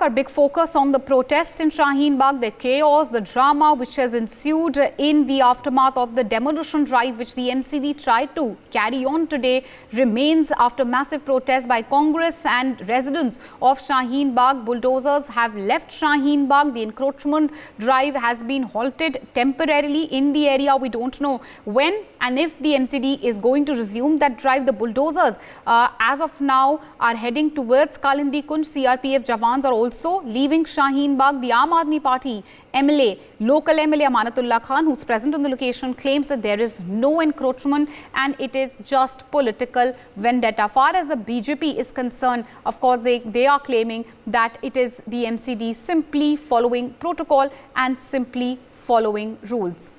Our big focus on the protests in Shaheen Bagh, the chaos, the drama which has ensued in the aftermath of the demolition drive which the MCD tried to carry on today remains after massive protests by Congress and residents of Shaheen Bagh. Bulldozers have left Shaheen Bagh. The encroachment drive has been halted temporarily in the area. We don't know when and if the MCD is going to resume that drive. The bulldozers as of now are heading towards Kalindi Kunj. CRPF Javans are also leaving Shaheen Bagh. The Aam Aadmi Party MLA, local MLA Amanatullah Khan, who's present on the location, claims that there is no encroachment and it is just political vendetta. Far as the BJP is concerned, of course, they are claiming that it is the MCD simply following protocol and simply following rules.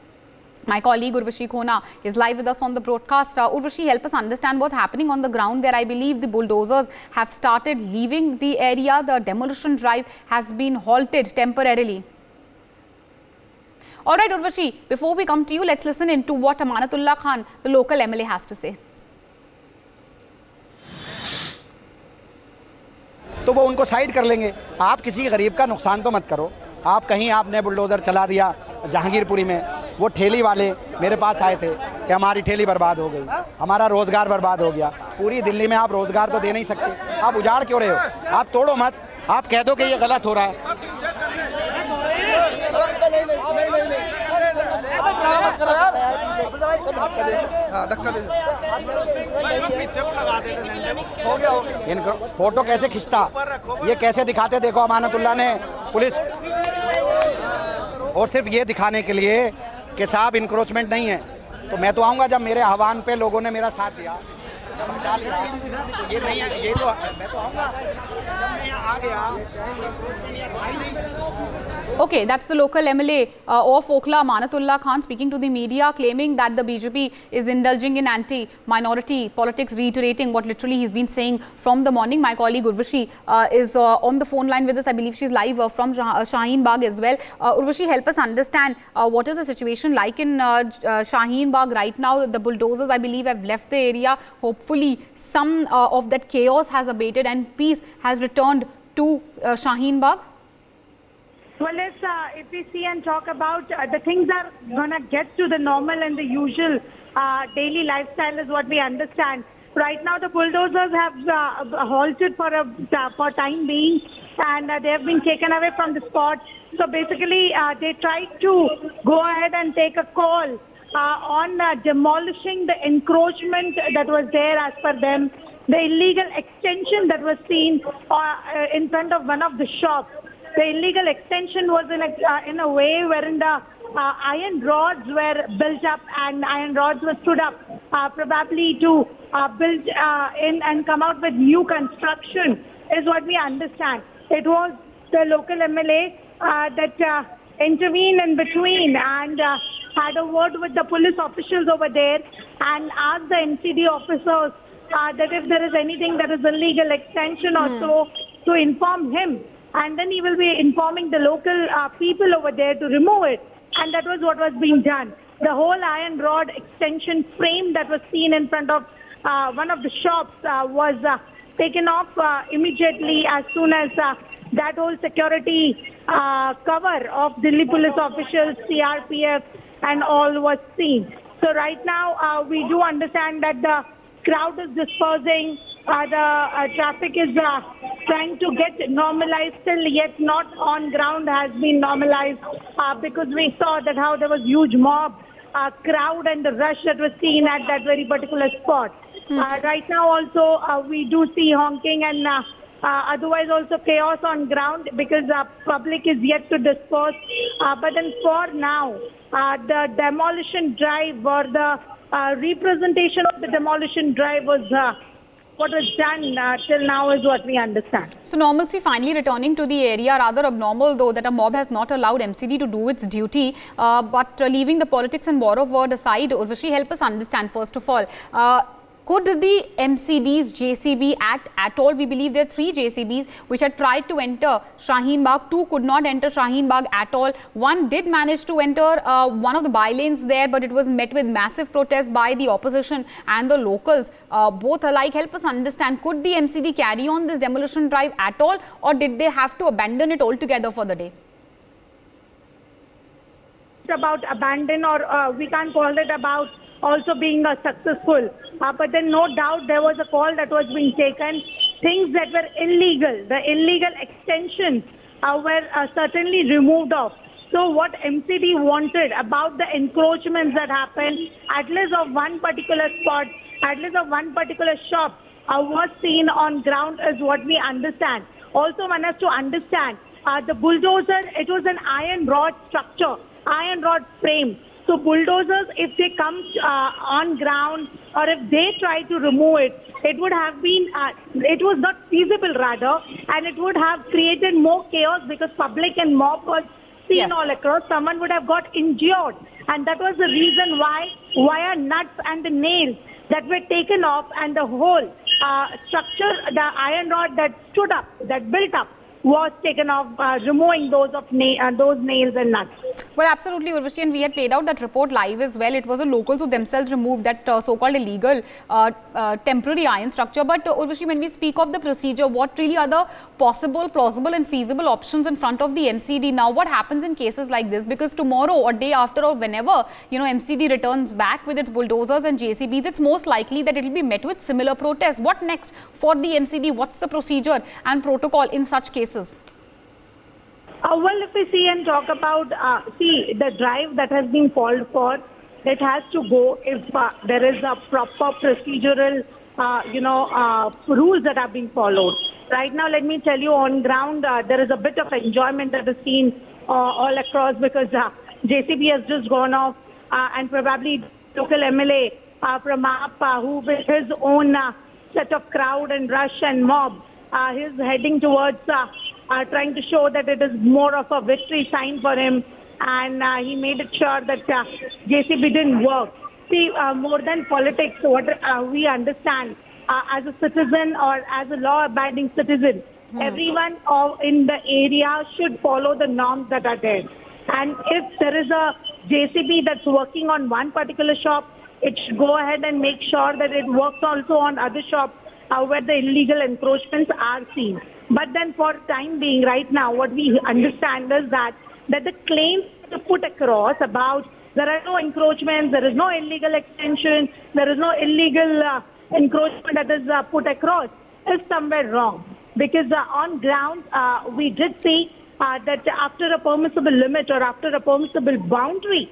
My colleague Urvashi Khona is live with us on the broadcast. Urvashi, help us understand what's happening on the ground there. I believe the bulldozers have started leaving the area. The demolition drive has been halted temporarily. All right, Urvashi, before we come to you, let's listen into what Amanatullah Khan, the local MLA, has to say. तो वो उनको side कर लेंगे. आप किसी गरीब का नुकसान तो मत करो. आप कहीं आपने बुलडोज़र चला दिया जहांगीरपुरी में, वो ठेली वाले मेरे पास आए थे कि हमारी ठेली बर्बाद हो गई, हमारा रोज़गार बर्बाद हो गया. पूरी दिल्ली में आप रोज़गार तो दे नहीं सकते, आप उजाड़ क्यों रहे हो? आप तोड़ो मत, आप कह दो कि ये गलत हो रहा है. इनको फोटो कैसे खिंचता, ये कैसे दिखाते, देखो अमानतुल्लाह ने पुलिस, और सिर्फ ये दिखाने के लिए कि साहब इंक्रोचमेंट नहीं है. तो मैं तो आऊँगा जब मेरे आह्वान पे लोगों ने मेरा साथ दिया, जब हटा लिया, ये नहीं है, ये तो मैं तो आऊँगा जब मैं आ गया. Okay, that's the local MLA of Okhla, Amanatullah Khan, speaking to the media, claiming that the BJP is indulging in anti-minority politics, reiterating what literally he's been saying from the morning. My colleague Urvashi is on the phone line with us. I believe she's live from Shaheen Bagh as well. Urvashi, help us understand what is the situation like in Shaheen Bagh right now. The bulldozers, I believe, have left the area. Hopefully, some of that chaos has abated and peace has returned to Shaheen Bagh. Well, if we see and talk about the things are going to get to the normal and the usual daily lifestyle is what we understand. Right now, the bulldozers have halted for time being, and they have been taken away from the spot. So basically, they tried to go ahead and take a call on demolishing the encroachment that was there as per them, the illegal extension that was seen in front of one of the shops. The illegal extension was in a way wherein the iron rods were built up and iron rods were stood up probably to build in and come out with new construction is what we understand. It was the local MLA that intervened in between and had a word with the police officials over there and asked the MCD officers that if there is anything that is illegal extension or so to inform him. And then he will be informing the local people over there to remove it. And that was what was being done. The whole iron rod extension frame that was seen in front of one of the shops was taken off immediately as soon as that whole security cover of Delhi police officials, CRPF and all was seen. So right now we do understand that the crowd is dispersing. The traffic is trying to get normalized, still yet not on ground has been normalized because we saw that how there was huge mob crowd and the rush that was seen at that very particular spot. Right now also we do see honking and otherwise also chaos on ground because public is yet to disperse. But then for now, the demolition drive or the representation of the demolition drive was what was done till now is what we understand. So normalcy finally returning to the area, rather abnormal though that a mob has not allowed MCD to do its duty. But leaving the politics and war of word aside, Urvashi, help us understand first of all, Could the MCD's JCB act at all? We believe there are 3 JCBs which had tried to enter Shaheen Bagh. 2 could not enter Shaheen Bagh at all. 1 did manage to enter one of the bylanes there, but it was met with massive protest by the opposition and the locals. Both alike, help us understand, could the MCD carry on this demolition drive at all, or did they have to abandon it altogether for the day? About abandon, or we can't call it about also being successful, but then no doubt there was a call that was being taken. Things that were illegal, the illegal extensions were certainly removed off. So what MCD wanted about the encroachments that happened, at least of one particular spot, at least of one particular shop was seen on ground is what we understand. Also one has to understand the bulldozer, it was an iron rod structure, iron rod frame. So bulldozers, if they come on ground or if they try to remove it, it would have been, it was not feasible rather, and it would have created more chaos because public and mob was seen all across. Someone would have got injured, and that was the reason why wire nuts and the nails that were taken off and the whole structure, the iron rod that stood up, that built up, was taken off, removing those of those nails and nuts. Well, absolutely, Urvashi, and we had played out that report live as well. It was the locals who themselves removed that so-called illegal temporary iron structure. But Urvashi, when we speak of the procedure, what really are the possible, plausible and feasible options in front of the MCD? Now, what happens in cases like this? Because tomorrow or day after or whenever, you know, MCD returns back with its bulldozers and JCBs, it's most likely that it will be met with similar protests. What next for the MCD? What's the procedure and protocol in such cases? Well, if we see and talk about, the drive that has been called for, it has to go if there is a proper procedural, rules that are being followed. Right now, let me tell you, on ground, there is a bit of enjoyment that is seen all across because JCB has just gone off and probably local MLA from AAP, who with his own set of crowd and rush and mob, he's heading towards trying to show that it is more of a victory sign for him, and he made it sure that JCB didn't work. See, more than politics, what we understand as a citizen or as a law-abiding citizen, everyone in the area should follow the norms that are there. And if there is a JCB that's working on one particular shop, it should go ahead and make sure that it works also on other shops where the illegal encroachments are seen. But then for time being, right now, what we understand is that the claims to put across about there are no encroachments, there is no illegal extension, there is no illegal encroachment that is put across is somewhere wrong. Because on ground, we did see that after a permissible limit or after a permissible boundary,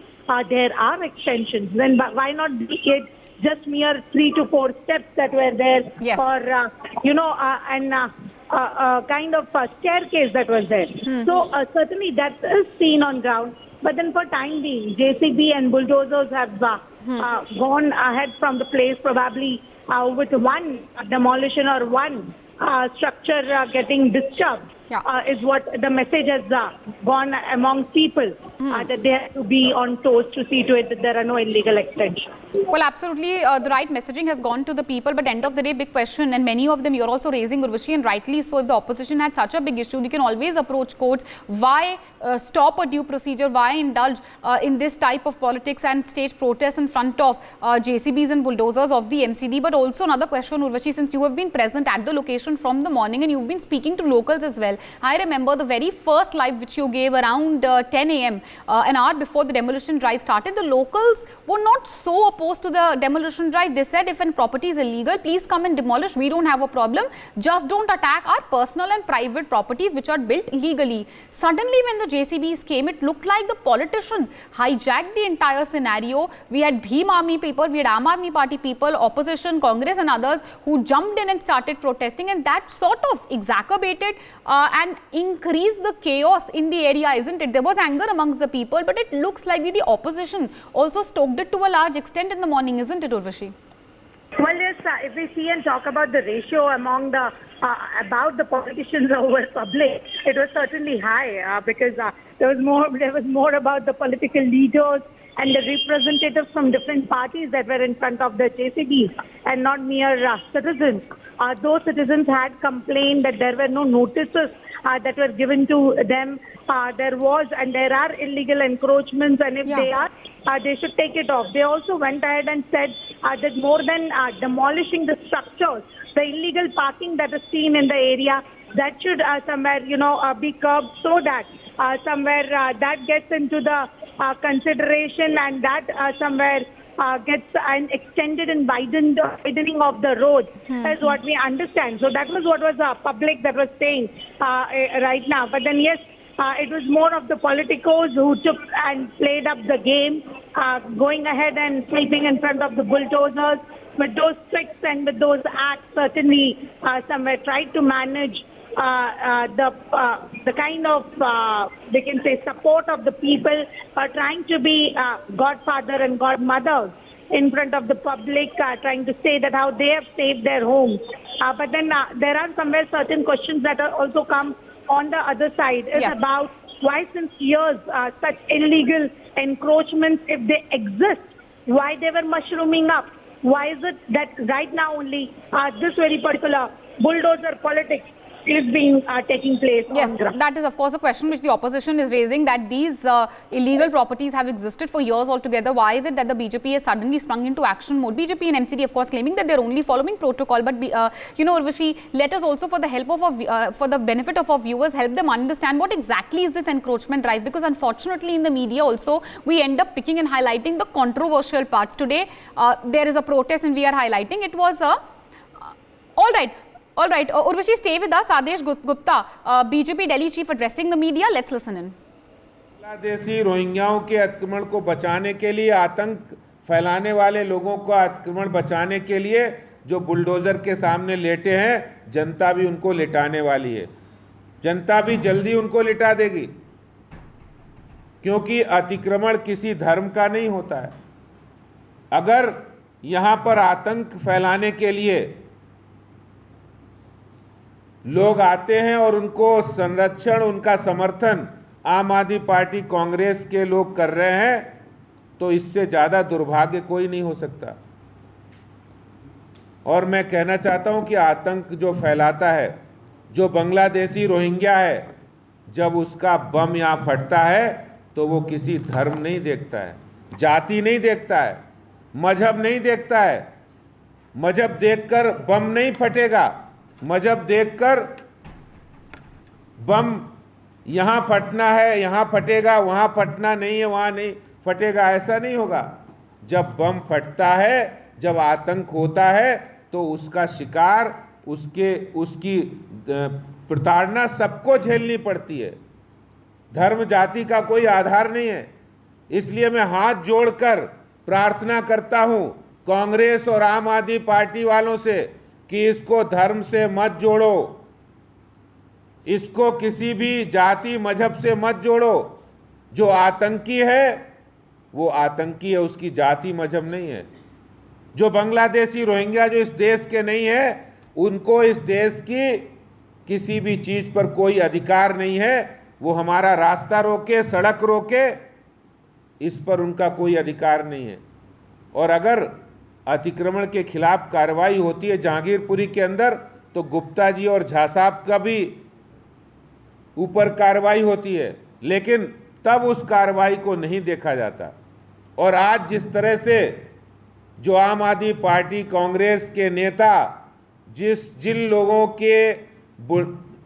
there are extensions. Then why not make it just mere 3 to 4 steps that were there for, kind of a staircase that was there. So certainly that is seen on ground. But then for time being, JCB and bulldozers have gone ahead from the place probably with one demolition or one structure getting disturbed. Is what the message has gone among people, that they have to be on toes to see to it that there are no illegal extensions. Well, absolutely, the right messaging has gone to the people, but end of the day, big question, and many of them you're also raising, Urvashi, and rightly so. If the opposition had such a big issue, they can always approach courts. Why stop a due procedure? Why indulge in this type of politics and stage protests in front of JCBs and bulldozers of the MCD? But also another question, Urvashi, since you have been present at the location from the morning and you've been speaking to locals as well. I remember the very first live which you gave around 10 a.m. An hour before the demolition drive started. The locals were not so opposed to the demolition drive. They said if an property is illegal, please come and demolish. We don't have a problem. Just don't attack our personal and private properties which are built legally. Suddenly when the JCBs came, it looked like the politicians hijacked the entire scenario. We had Bhim Army people, we had Aam Aadmi Party people, opposition, Congress and others who jumped in and started protesting, and that sort of exacerbated and increase the chaos in the area, isn't it? There was anger amongst the people, but it looks like the opposition also stoked it to a large extent in the morning, isn't it, Urvashi? Well, yes, if we see and talk about the ratio among the about the politicians over public, it was certainly high because there was more about the political leaders and the representatives from different parties that were in front of the JCBs. and not mere citizens. Those citizens had complained that there were no notices that were given to them. There was and there are illegal encroachments, and if they are, they should take it off. They also went ahead and said that more than demolishing the structures, the illegal parking that is seen in the area, that should somewhere, be curbed, so that somewhere that gets into the consideration, and that somewhere gets extended and widening of the road is what we understand. So that was what was public that was saying right now. But then yes, it was more of the politicos who took and played up the game, going ahead and sleeping in front of the bulldozers. With those tricks and with those acts, certainly somewhere tried to manage the kind of, we can say, support of the people, trying to be godfather and godmother in front of the public, trying to say that how they have saved their homes. But then there are somewhere certain questions that are also come on the other side. It's about why since years such illegal encroachments, if they exist, why they were mushrooming up? Why is it that right now only this very particular bulldozer politics is being taking place on ground? That is of course a question which the opposition is raising, that these illegal properties have existed for years altogether. Why is it that the BJP has suddenly sprung into action mode? BJP and MCD of course claiming that they are only following protocol, but Urvashi, let us also, for the help of for the benefit of our viewers, help them understand what exactly is this encroachment drive, because unfortunately in the media also we end up picking and highlighting the controversial parts. Today there is a protest and we are highlighting it was a all right, Urvashi, stay with us. Adesh Gupta, BJP Delhi chief addressing the media. Let's listen in. Bangladeshi रोहिंग्याओं के अतिक्रमण को बचाने के लिए, आतंक फैलाने वाले लोगों को अतिक्रमण बचाने के लिए जो बुलडोजर के सामने लेटे हैं, जनता भी उनको लिटाने वाली है। जनता भी जल्दी उनको लिटा देगी, क्योंकि अतिक्रमण किसी धर्म का नहीं होता है। अगर यहाँ पर आतंक फैलाने के लिए लोग आते हैं और उनको संरक्षण, उनका समर्थन आम आदमी पार्टी, कांग्रेस के लोग कर रहे हैं, तो इससे ज़्यादा दुर्भाग्य कोई नहीं हो सकता। और मैं कहना चाहता हूं कि आतंक जो फैलाता है, जो बांग्लादेशी रोहिंग्या है, जब उसका बम यहाँ फटता है तो वो किसी धर्म नहीं देखता है, जाति नहीं देखता है, मजहब नहीं देखता है। मजहब देखकर बम नहीं फटेगा, मजहब देखकर बम यहाँ फटना है, यहाँ फटेगा, वहाँ फटना नहीं है, वहाँ नहीं फटेगा, ऐसा नहीं होगा। जब बम फटता है, जब आतंक होता है, तो उसका शिकार, उसकी प्रताड़ना सबको झेलनी पड़ती है। धर्म जाति का कोई आधार नहीं है। इसलिए मैं हाथ जोड़कर प्रार्थना करता हूँ कांग्रेस और आम आदमी पार्टी वालों से कि इसको धर्म से मत जोड़ो, इसको किसी भी जाति मजहब से मत जोड़ो। जो आतंकी है वो आतंकी है, उसकी जाति मजहब नहीं है। जो बांग्लादेशी रोहिंग्या जो इस देश के नहीं है, उनको इस देश की किसी भी चीज पर कोई अधिकार नहीं है। वो हमारा रास्ता रोके, सड़क रोके, इस पर उनका कोई अधिकार नहीं है। और अगर अतिक्रमण के खिलाफ कार्रवाई होती है जहांगीरपुरी के अंदर, तो गुप्ता जी और झा साहब का भी ऊपर कार्रवाई होती है, लेकिन तब उस कार्रवाई को नहीं देखा जाता। और आज जिस तरह से जो आम आदमी पार्टी, कांग्रेस के नेता जिन लोगों के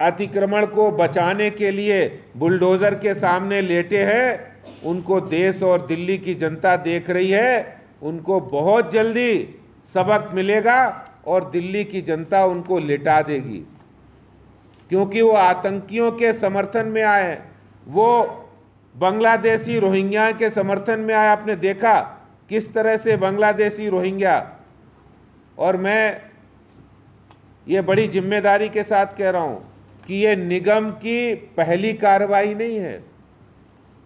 अतिक्रमण को बचाने के लिए बुलडोजर के सामने लेटे हैं, उनको देश और दिल्ली की जनता देख रही है। उनको बहुत जल्दी सबक मिलेगा और दिल्ली की जनता उनको लिटा देगी, क्योंकि वो आतंकियों के समर्थन में आए, वो बांग्लादेशी रोहिंग्या के समर्थन में आए। आपने देखा किस तरह से बांग्लादेशी रोहिंग्या, और मैं ये बड़ी जिम्मेदारी के साथ कह रहा हूँ कि ये निगम की पहली कार्रवाई नहीं है।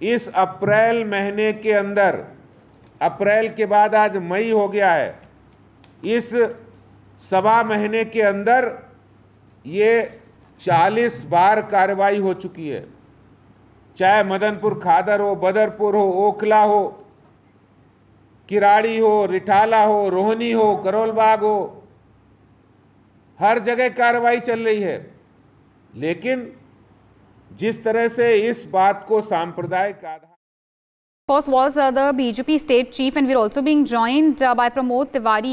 इस अप्रैल महीने के अंदर, अप्रैल के बाद आज मई हो गया है, इस सवा महीने के अंदर ये 40 बार कार्रवाई हो चुकी है। चाहे मदनपुर खादर हो, बदरपुर हो, ओखला हो, किराड़ी हो, रिठाला हो, रोहनी हो, करोलबाग हो, हर जगह कार्रवाई चल रही है। लेकिन जिस तरह से इस बात को सांप्रदायिक आधार Of course, was the BJP state chief, and we're also being joined by Pramod Tiwari.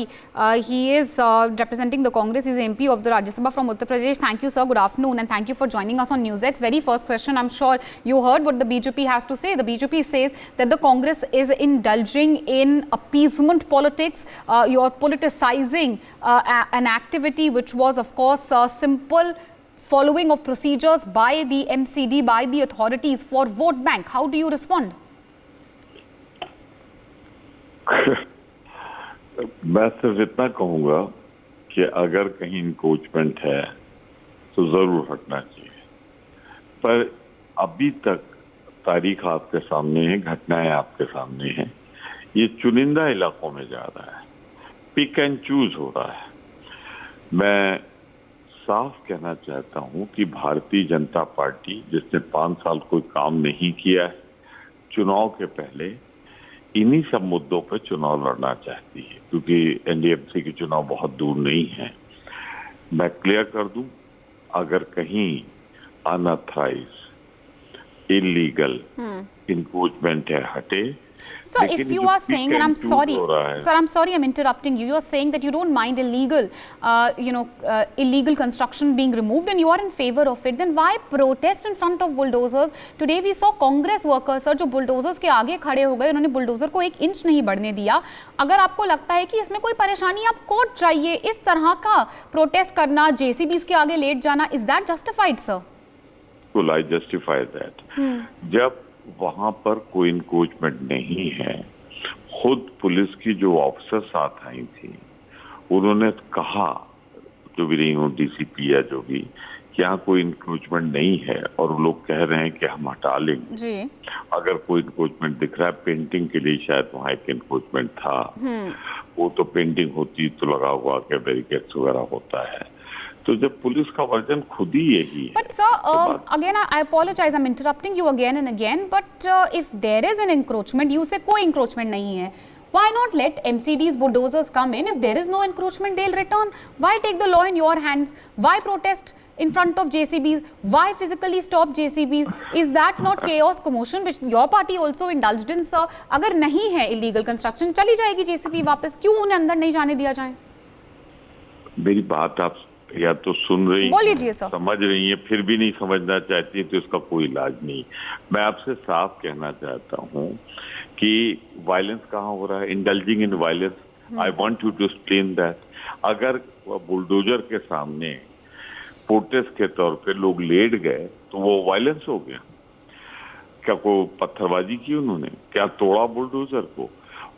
He is representing the Congress. He's MP of the Rajya Sabha from Uttar Pradesh. Thank you, sir. Good afternoon, and thank you for joining us on NewsX. Very first question, I'm sure you heard what the BJP has to say. The BJP says that the Congress is indulging in appeasement politics. You're politicizing an activity which was, of course, simple following of procedures by the MCD, by the authorities for vote bank. How do you respond? मैं सिर्फ इतना कहूंगा कि अगर कहीं encroachment है तो जरूर हटना चाहिए, पर अभी तक तारीख आपके सामने है, घटनाएं आपके सामने हैं। ये चुनिंदा इलाकों में जा रहा है, पिक एंड चूज हो रहा है। मैं साफ कहना चाहता हूं कि भारतीय जनता पार्टी, जिसने 5 साल कोई काम नहीं किया है, चुनाव के पहले इन्हीं सब मुद्दों पर चुनाव लड़ना चाहती है, क्योंकि एनडीएमसी के चुनाव बहुत दूर नहीं है। मैं क्लियर कर दूं, अगर कहीं अनऑथराइज्ड इलीगल इंक्रोचमेंट है, हटे। Sir, if you are saying, and I'm sorry, sir, I'm sorry, I'm interrupting you. You are saying that you don't mind illegal, illegal construction being removed, and you are in favor of it. Then why protest in front of bulldozers? Today we saw Congress workers, sir, जो bulldozers के आगे खड़े हो गए, उन्होंने bulldozer को 1 inch नहीं बढ़ने दिया। अगर आपको लगता है कि इसमें कोई परेशानी, आप कोर्ट जाइए। इस तरह का प्रोटेस्ट करना, जेसीबीज के आगे लेट जाना, is that justified, sir? Well, I justify that. जब वहां पर कोई इंक्रोचमेंट नहीं है, खुद पुलिस की जो ऑफिसर साथ आई थी, उन्होंने कहा, जो भी रही हो डीसीपी या जो भी, कि यहाँ कोई इंक्रोचमेंट नहीं है, और लोग कह रहे हैं कि हम हटा लेंगे जी। अगर कोई इंक्रोचमेंट दिख रहा है, पेंटिंग के लिए शायद वहाँ एक इंक्रोचमेंट था, वो तो पेंटिंग होती तो लगा हुआ के बैरिकेड्स वगैरह होता है। तो जब पुलिस का वर्जन खुद ही यही है। But sir, again I apologize, I'm interrupting you again and again, but if there is an encroachment, you say कोई encroachment नहीं है, why not let MCD's bulldozers come in? If there is no encroachment, they'll return. Why take the law in your hands? Why protest in front of JCBs? Why physically stop JCBs? Is that not chaos, commotion, which your party also indulged in, sir? अगर नहीं है illegal construction, चली जाएगी JCB वापस, क्यों उन्हें अंदर नहीं जाने दिया जाए? मेरी बात आप या तो सुन रही हैं, समझ रही हैं, फिर भी नहीं समझना चाहती, तो इसका कोई इलाज नहीं। मैं आपसे साफ कहना चाहता हूं कि वायलेंस कहाँ हो रहा है, indulging in violence. I want you to explain that. अगर बुलडोजर के सामने प्रोटेस्ट के तौर पे लोग लेट गए तो वो वायलेंस हो गया क्या? कोई पत्थरबाजी की उन्होंने, क्या तोड़ा बुलडोजर को?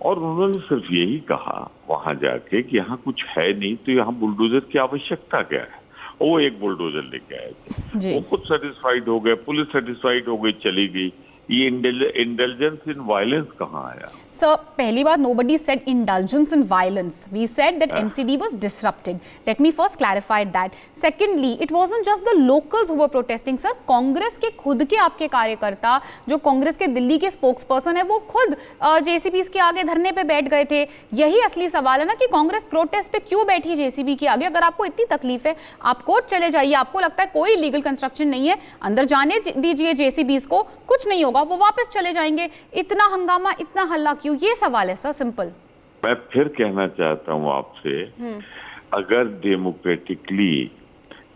और उन्होंने सिर्फ यही कहा वहां जाके कि यहाँ कुछ है नहीं, तो यहाँ बुलडोजर की आवश्यकता क्या है? वो एक बुलडोजर लेके आए थे, वो खुद सेटिस्फाइड हो गए, पुलिस सेटिस्फाइड हो गई, चली गई। ये इंडल्जेंस इन वायलेंस कहाँ आया? Sir, पहली बात, nobody said indulgence in violence. We said that MCD was disrupted. Let me first clarify that. Secondly, it wasn't just the locals who were protesting, sir. Congress के खुद के आपके कार्यकर्ता, जो कांग्रेस के दिल्ली के स्पोक्सपर्सन है, वो खुद जेसीबीज के आगे धरने पे बैठ गए थे। यही असली सवाल है ना कि कांग्रेस प्रोटेस्ट पे क्यों बैठी जेसीबी के आगे? अगर आपको इतनी तकलीफ है, आप कोर्ट चले जाइए। आपको लगता है कोई लीगल कंस्ट्रक्शन नहीं है, अंदर जाने दीजिए जेसीबीज को, कुछ नहीं होगा, वो वापस चले जाएंगे। इतना हंगामा, इतना हल्ला क्यों? ये सवाल है सर, सिंपल। मैं फिर कहना चाहता हूं आपसे, अगर डेमोक्रेटिकली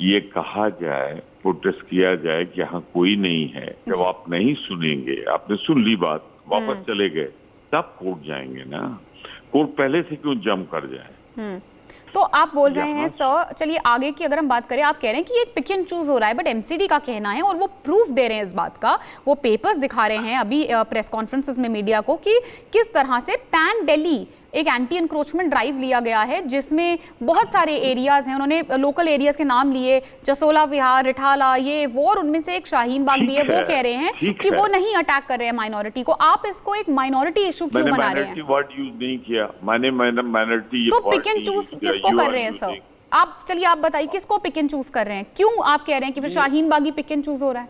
ये कहा जाए, प्रोटेस्ट किया जाए कि यहाँ कोई नहीं है, जब आप नहीं सुनेंगे, आपने सुन ली बात, वापस चले गए, तब कोर्ट जाएंगे ना। कोर्ट पहले से क्यों जम कर जाए? तो आप बोल रहे हैं सर, चलिए आगे की अगर हम बात करें, आप कह रहे हैं कि एक पिक एंड चूज हो रहा है, बट एमसीडी का कहना है, और वो प्रूफ दे रहे हैं इस बात का, वो पेपर्स दिखा रहे हैं अभी प्रेस कॉन्फ्रेंसेस में मीडिया को, कि किस तरह से पैन दिल्ली एक एंटी एनक्रोचमेंट ड्राइव लिया गया है, जिसमें बहुत सारे एरियाज हैं। उन्होंने लोकल एरियाज के नाम लिए, जसोला विहार, रिठाला, ये वो, और उनमें से एक शाहीन बाग भी है। वो कह रहे हैं कि वो नहीं अटैक कर रहे हैं माइनॉरिटी को। आप इसको एक माइनॉरिटी इशू क्यों बना रहे हैं? वर्ड यूज नहीं किया मैंने, माइनॉरिटी। तो पिक एंड चूज किसको कर रहे हैं सर? आप चलिए आप बताइए, किसको पिक एंड चूज कर रहे हैं? क्यों आप कह रहे हैं कि फिर शाहीन बागी पिक एंड चूज हो रहा है?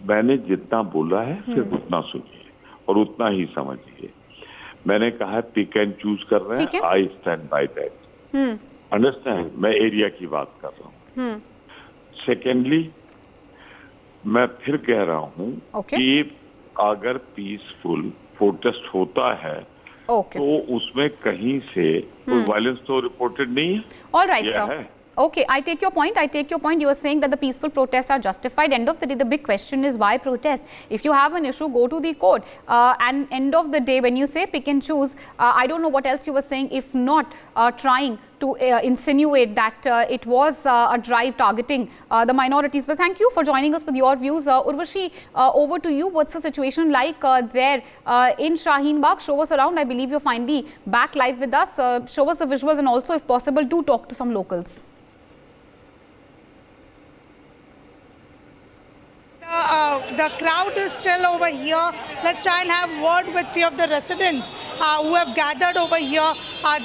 मैंने जितना बोला है सिर्फ उतना सुनिए और उतना ही समझिए। मैंने कहा पिक एंड चूज कर रहे हैं, I stand by that. Understand, मैं एरिया की बात कर रहा हूँ। सेकेंडली, मैं फिर कह रहा हूँ कि अगर पीसफुल प्रोटेस्ट होता है तो उसमें कहीं से कोई वायलेंस तो रिपोर्टेड नहीं है। All right, sir. Okay, I take your point. You are saying that the peaceful protests are justified. End of the day, the big question is why protest? If you have an issue, go to the court. And end of the day, when you say pick and choose, I don't know what else you were saying, if not trying to insinuate that it was a drive targeting the minorities. But thank you for joining us with your views. Urvashi, over to you. What's the situation like there in Shaheen Bagh? Show us around. I believe you're finally back live with us. Show us the visuals, and also, if possible, do talk to some locals. The crowd is still over here. Let's try and have word with few of the residents who have gathered over here.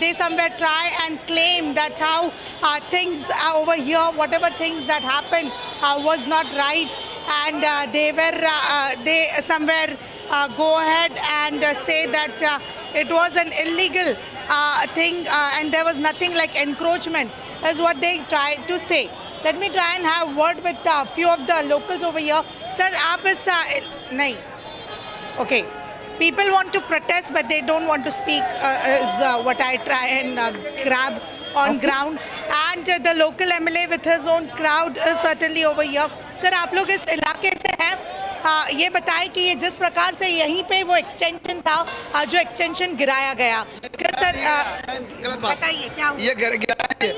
They somewhere try and claim that how things over here, whatever things that happened was not right, and they somewhere go ahead and say that it was an illegal thing and there was nothing like encroachment, is what they tried to say. Let me try and have word with a few of the locals over here. Sir, आप इस नहीं. Okay. People want to protest, but they don't want to speak. Is what I try and grab on ground. And the local MLA with his own crowd is certainly over here. Sir, आप लोग इस इलाके से हैं. ये बताएं कि ये जिस प्रकार से यहीं पे वो एक्सटेंशन था, जो एक्सटेंशन गिराया गया, सर बताइए क्या हुआ? ये गिराया है,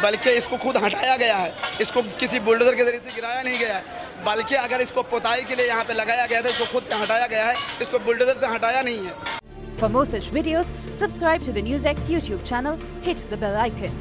बल्कि इसको खुद हटाया गया है। इसको किसी बुलडोजर के जरिए से गिराया नहीं गया है, बल्कि अगर इसको पुताई के लिए यहाँ पे लगाया गया था, इसको खुद से हटाया गया है, इसको बुलडोजर से हटाया नहीं है। For more such videos, subscribe to the NewsX YouTube channel, hit the bell icon.